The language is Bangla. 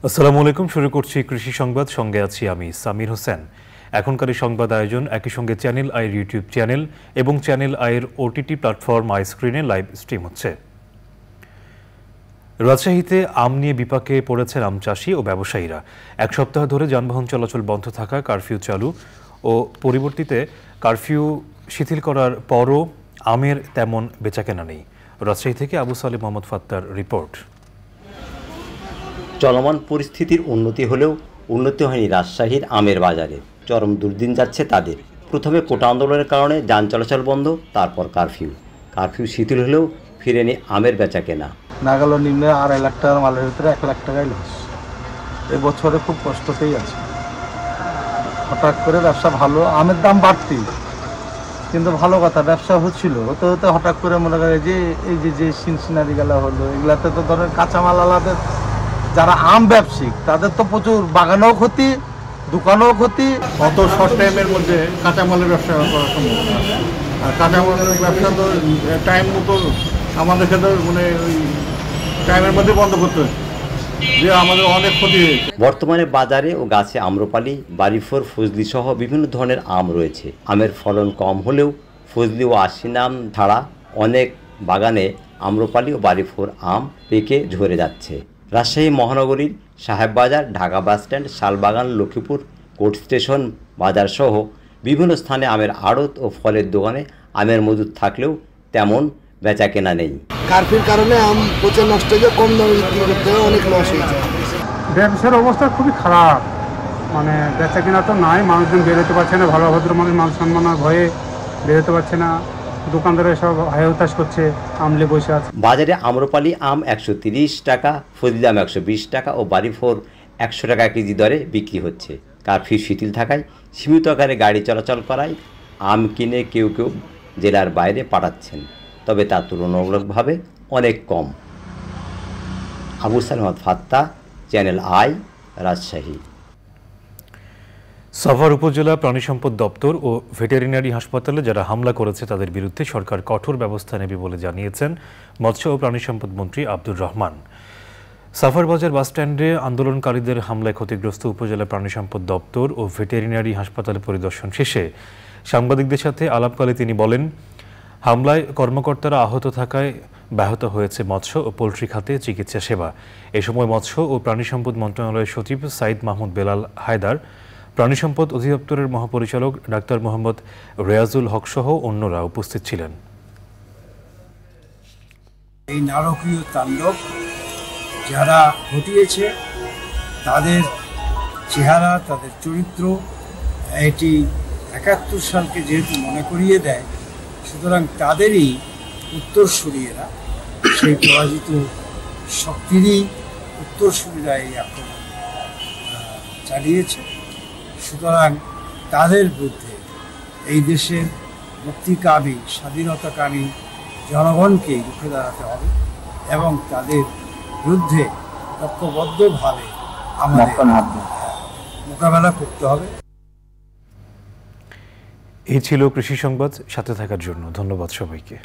আসসালামু আলাইকুম। শুরু করছি কৃষি সংবাদ, সঙ্গে আছি আমি সামির হোসেন। এখনকার এই সংবাদ আয়োজন একই সঙ্গে চ্যানেল আইয়ের ইউটিউব চ্যানেল এবং চ্যানেল আইয়ের ওটিটি প্ল্যাটফর্ম আই স্ক্রিনে লাইভ স্ট্রিম হচ্ছে। রাজশাহীতে আম নিয়ে বিপাকে পড়েছেন আম চাষি ও ব্যবসায়ীরা। এক সপ্তাহ ধরে যানবাহন চলাচল বন্ধ থাকা, কারফিউ চালু ও পরিবর্তিতে কারফিউ শিথিল করার পরও আমের তেমন বেচাকেনা নেই। রাজশাহী থেকে আবু সালেহ মোহাম্মদ ফাত্তার রিপোর্ট। চলমান পরিস্থিতির উন্নতি হলেও উন্নতি হয়নি রাজশাহীর আমের বাজারে। চরম দুর্দিন যাচ্ছে তাদের। প্রথমে কোটা আন্দোলনের কারণে যান চলাচল বন্ধ, তারপর কারফিউ শিথিল হলেও ফিরেনি আমের বেচা কেনা। নাগালো নিম্নে 2.5 লাখ টাকার মালের ভিতরে 1 লাখ টাকাই লস। এই বছরে খুব কষ্টতেই আছে। হঠাৎ করে ব্যবসা ভালো, আমের দাম বাড়তি, কিন্তু ভালো কথা ব্যবসা হচ্ছিল, হতে হতে হঠাৎ করে মনে করে যে এই যে সিনসিনারি গেলা হলো, এগুলাতে তো ধরেন কাঁচামাল আলাদের যারা আম ব্যবসায়িক তাদের তো প্রচুর বাগানও ক্ষতি, দোকানও ক্ষতি। অত শর্ট টাইমের মধ্যে কাঁচামালের ব্যবসা করা সম্ভব না। আর কাঁচামালের ব্যবসা তো টাইম মতো আমাদের ক্ষেত্রে মানে ওই টাইমের মধ্যে বন্ধ করতে হয়, যে আমাদের অনেক ক্ষতি হয়েছে। বর্তমানে বাজারে ও গাছে আম্রপালি, বাড়িফোর, ফজলি সহ বিভিন্ন ধরনের আম রয়েছে। আমের ফলন কম হলেও ফজলি ও আশিন আম ছাড়া অনেক বাগানে আম্রপালি ও বাড়িফোর আম পেকে ঝরে যাচ্ছে। রাজশাহী মহানগরীর Sahebbazar, Dhaka bus stand, Salbagan, Lakshmipur, court station বাজার সহ বিভিন্ন স্থানে আমের আড়ত ও ফলের দোকানে আমের মজুদ থাকলেও তেমন বেচা কেনা নেই। কারফিউর কারণে আম পচে নষ্ট হয়ে কম দামে বিক্রি করতে হয়, অনেক লস হয়েছে। ব্যবসার অবস্থা খুবই খারাপ, মানে বেচা কেনা তো নাই, মানুষজন বেরোতে পারছে না, ভালো ভদ্র মানুষ মান সম্মানের ভয়ে বেরোতে পারছে না, দোকানদারে সব হায়-হতাশ করছে, আমলে বসে আছে। বাজারে আম্রপালি আম 130 টাকা, ফজলি আম 120 টাকা ও বাড়িফোর 100 টাকা কেজি দরে বিক্রি হচ্ছে। কারফিউ শিথিল থাকায় সীমিত আকারে গাড়ি চলাচল করায় আম কিনে কেউ জেলার বাইরে পাঠাচ্ছেন, তবে তা তুলনামূলকভাবে অনেক কম। Abu Saleh Fatta, channel I, Rajshahi. সাভার উপজেলা প্রাণী সম্পদ দপ্তর ও ভেটেরিনারি হাসপাতালে যারা হামলা করেছে তাদের বিরুদ্ধে সরকার কঠোর ব্যবস্থা নেবে বলে জানিয়েছেন মৎস্য ও প্রাণী সম্পদ মন্ত্রী আব্দুর রহমান। সাভার বাজার বাসস্ট্যান্ডে আন্দোলনকারীদের হামলায় ক্ষতিগ্রস্ত উপজেলা প্রাণী সম্পদ দপ্তর ও ভেটেরিনারি হাসপাতালে পরিদর্শন শেষে সাংবাদিকদের সাথে আলাপকালে তিনি বলেন, হামলায় কর্মকর্তারা আহত থাকায় ব্যাহত হয়েছে মৎস্য ও পোলট্রি খাতে চিকিৎসা সেবা। এ সময় মৎস্য ও প্রাণী সম্পদ মন্ত্রণালয়ের সচিব সাইদ মাহমুদ বেলাল হায়দার, প্রাণী সম্পদ অধিদপ্তরের মহাপরিচালক ডাক্তার মোহাম্মদ রেয়াজুল হক সহ অন্যরা উপস্থিত ছিলেন। এই নারকীয় তাণ্ডব যারা ঘটিয়েছে তাদের চেহারা, তাদের চরিত্র এটি 71 সালকে যেহেতু মনে করিয়ে দেয়, সুতরাং তাদেরই উত্তরসূরিরা, সেই পরাজিত শক্তিরই উত্তরসূরিরা এই আক্রমণ চালিয়েছে। সুতরাং তাদের বিরুদ্ধে এই দেশের মুক্তিকামী, স্বাধীনতাকামী জনগণকে রুখে দাঁড়াতে হবে এবং তাদের বিরুদ্ধে ঐক্যবদ্ধভাবে আমাদের মোকাবেলা করতে হবে। এই ছিল কৃষি সংবাদ। সাথে থাকার জন্য ধন্যবাদ সবাইকে।